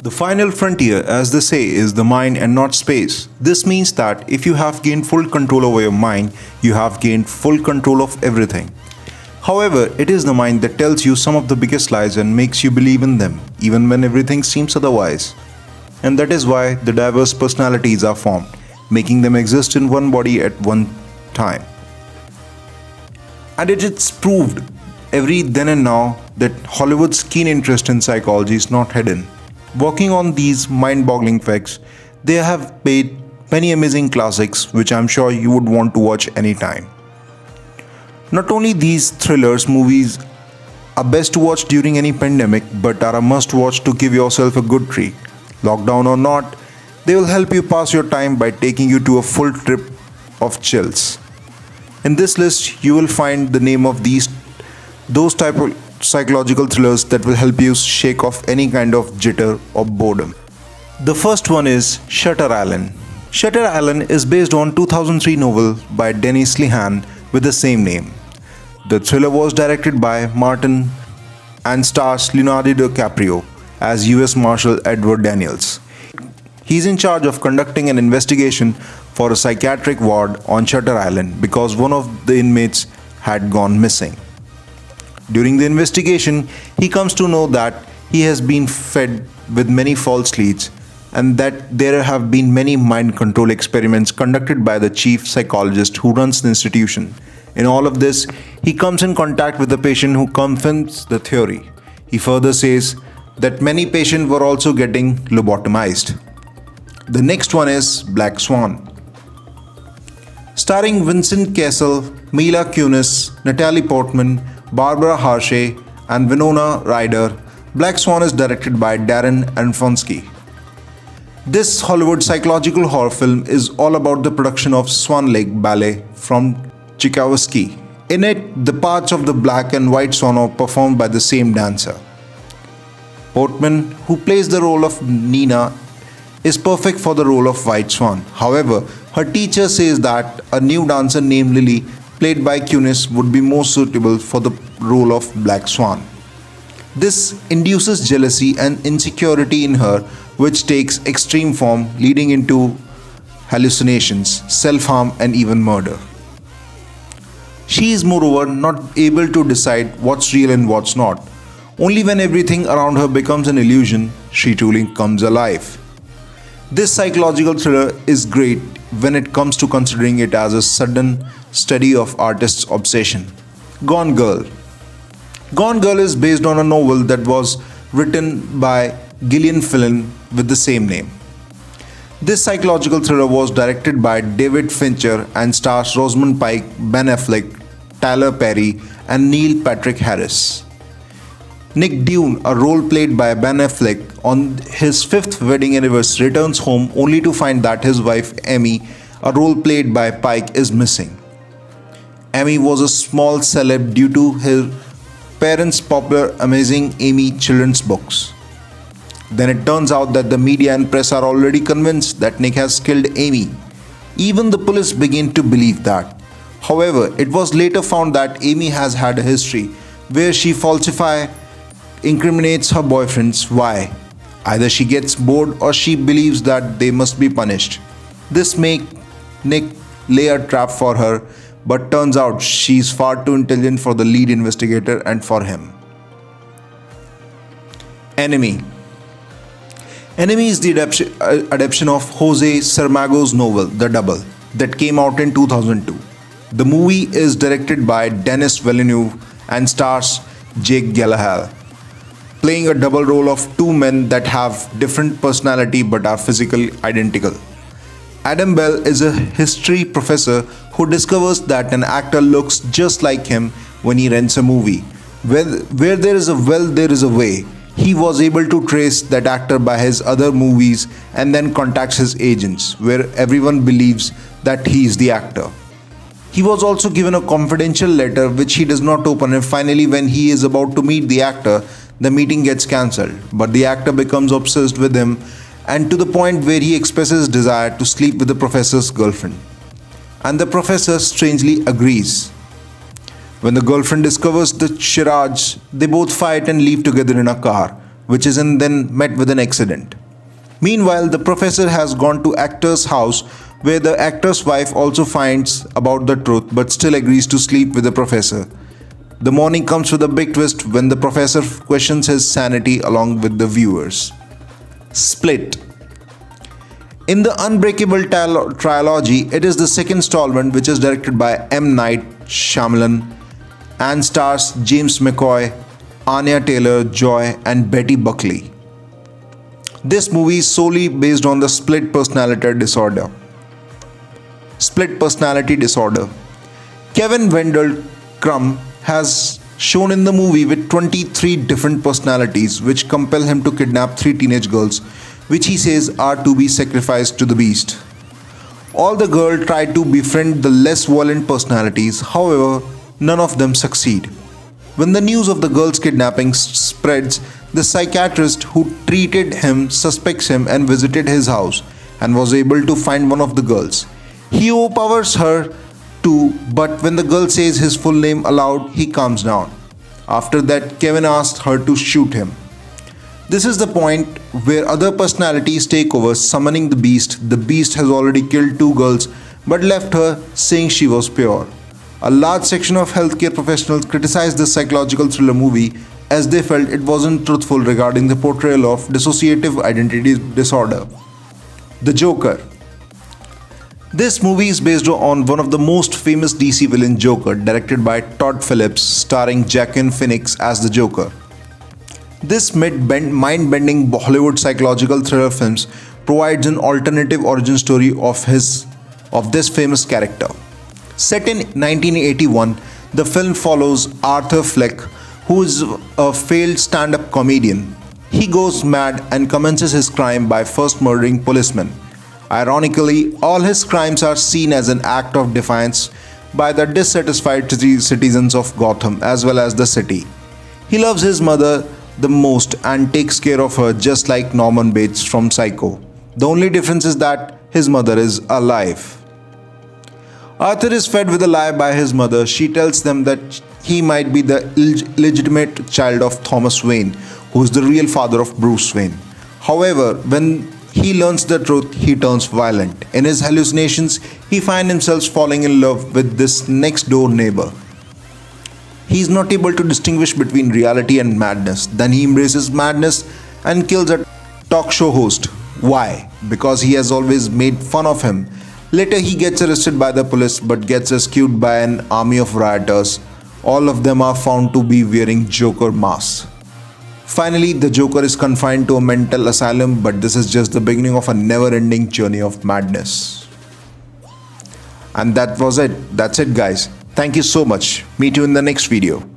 The final frontier, as they say, is the mind and not space. This means that if you have gained full control over your mind, you have gained full control of everything. However, it is the mind that tells you some of the biggest lies and makes you believe in them, even when everything seems otherwise. And that is why the diverse personalities are formed, making them exist in one body at one time. And it's proved every then and now that Hollywood's keen interest in psychology is not hidden. Working on these mind-boggling facts, they have made many amazing classics which I'm sure you would want to watch anytime. Not only these thrillers movies are best to watch during any pandemic, but are a must-watch to give yourself a good treat. Lockdown or not, they will help you pass your time by taking you to a full trip of chills. In this list, you will find the name of those type of psychological thrillers that will help you shake off any kind of jitter or boredom. The first one is Shutter Island. Shutter Island is based on 2003 novel by Dennis Lehane with the same name. The thriller was directed by Martin and stars Leonardo DiCaprio as US Marshal Edward Daniels. He is in charge of conducting an investigation for a psychiatric ward on Shutter Island because one of the inmates had gone missing. During the investigation, he comes to know that he has been fed with many false leads and that there have been many mind control experiments conducted by the chief psychologist who runs the institution. In all of this, he comes in contact with a patient who confirms the theory. He further says that many patients were also getting lobotomized. The next one is Black Swan. Starring Vincent Cassel, Mila Kunis, Natalie Portman, Barbara Hershey, and Winona Ryder, Black Swan is directed by Darren Aronofsky. This Hollywood psychological horror film is all about the production of Swan Lake Ballet from Tchaikovsky. In it, the parts of the black and white swan are performed by the same dancer. Portman, who plays the role of Nina, is perfect for the role of White Swan. However, her teacher says that a new dancer named Lily, played by Kunis, would be more suitable for the role of Black Swan. This induces jealousy and insecurity in her, which takes extreme form, leading into hallucinations, self-harm, and even murder. She is moreover not able to decide what's real and what's not. Only when everything around her becomes an illusion, she truly comes alive. This psychological thriller is great when it comes to considering it as a sudden study of artist's obsession. Gone Girl. Gone Girl is based on a novel that was written by Gillian Flynn with the same name. This psychological thriller was directed by David Fincher and stars Rosamund Pike, Ben Affleck, Tyler Perry, and Neil Patrick Harris. Nick Dune, a role played by Ben Affleck, on his 5th wedding anniversary returns home only to find that his wife Amy, a role played by Pike, is missing. Amy was a small celeb due to her parents' popular Amazing Amy children's books. Then it turns out that the media and press are already convinced that Nick has killed Amy. Even the police begin to believe that. However, it was later found that Amy has had a history where she incriminates her boyfriends. Why? Either she gets bored or she believes that they must be punished. This makes Nick lay a trap for her, but turns out she's far too intelligent for the lead investigator and for him. Enemy. Enemy is the adaptation of Jose Saramago's novel, The Double, that came out in 2002. The movie is directed by Denis Villeneuve and stars Jake Gyllenhaal, playing a double role of two men that have different personality but are physically identical. Adam Bell is a history professor who discovers that an actor looks just like him when he rents a movie. Where there is a will, there is a way. He was able to trace that actor by his other movies and then contacts his agents, where everyone believes that he is the actor. He was also given a confidential letter which he does not open, and finally when he is about to meet the actor, the meeting gets cancelled. But the actor becomes obsessed with him, and to the point where he expresses his desire to sleep with the professor's girlfriend. And the professor strangely agrees. When the girlfriend discovers the charade, they both fight and leave together in a car. which is then met with an accident. Meanwhile, the professor has gone to actor's house where the actor's wife also finds about the truth but still agrees to sleep with the professor. The morning comes with a big twist when the professor questions his sanity along with the viewers. Split. In the Unbreakable trilogy, it is the second installment which is directed by M. Night Shyamalan and stars James McAvoy, Anya Taylor-Joy and Betty Buckley. This movie is solely based on the split personality disorder. Kevin Wendell Crumb has shown in the movie with 23 different personalities which compel him to kidnap 3 teenage girls, which he says are to be sacrificed to the beast. All the girls try to befriend the less violent personalities, however, none of them succeed. When the news of the girls' kidnapping spreads, the psychiatrist who treated him suspects him and visited his house and was able to find one of the girls. He overpowers her too, but when the girl says his full name aloud, he calms down. After that, Kevin asks her to shoot him. This is the point where other personalities take over, summoning the beast. The beast has already killed 2 girls but left her, saying she was pure. A large section of healthcare professionals criticized this psychological thriller movie as they felt it wasn't truthful regarding the portrayal of dissociative identity disorder. The Joker. This movie is based on one of the most famous DC villain, Joker, directed by Todd Phillips, starring Joaquin Phoenix as the Joker. This mind-bending Hollywood psychological thriller films provides an alternative origin story of this famous character. Set in 1981, the film follows Arthur Fleck, who is a failed stand-up comedian. He goes mad and commences his crime by first murdering policemen. Ironically, all his crimes are seen as an act of defiance by the dissatisfied citizens of Gotham as well as the city. He loves his mother the most and takes care of her just like Norman Bates from Psycho. The only difference is that his mother is alive. Arthur is fed with a lie by his mother. She tells them that he might be the illegitimate child of Thomas Wayne, who is the real father of Bruce Wayne. However, when he learns the truth, he turns violent. In his hallucinations, he finds himself falling in love with this next-door neighbor. He is not able to distinguish between reality and madness. Then he embraces madness and kills a talk show host. Why? Because he has always made fun of him. Later, he gets arrested by the police but gets rescued by an army of rioters. All of them are found to be wearing Joker masks. Finally, the Joker is confined to a mental asylum, but this is just the beginning of a never-ending journey of madness. And that was it. That's it, guys. Thank you so much. Meet you in the next video.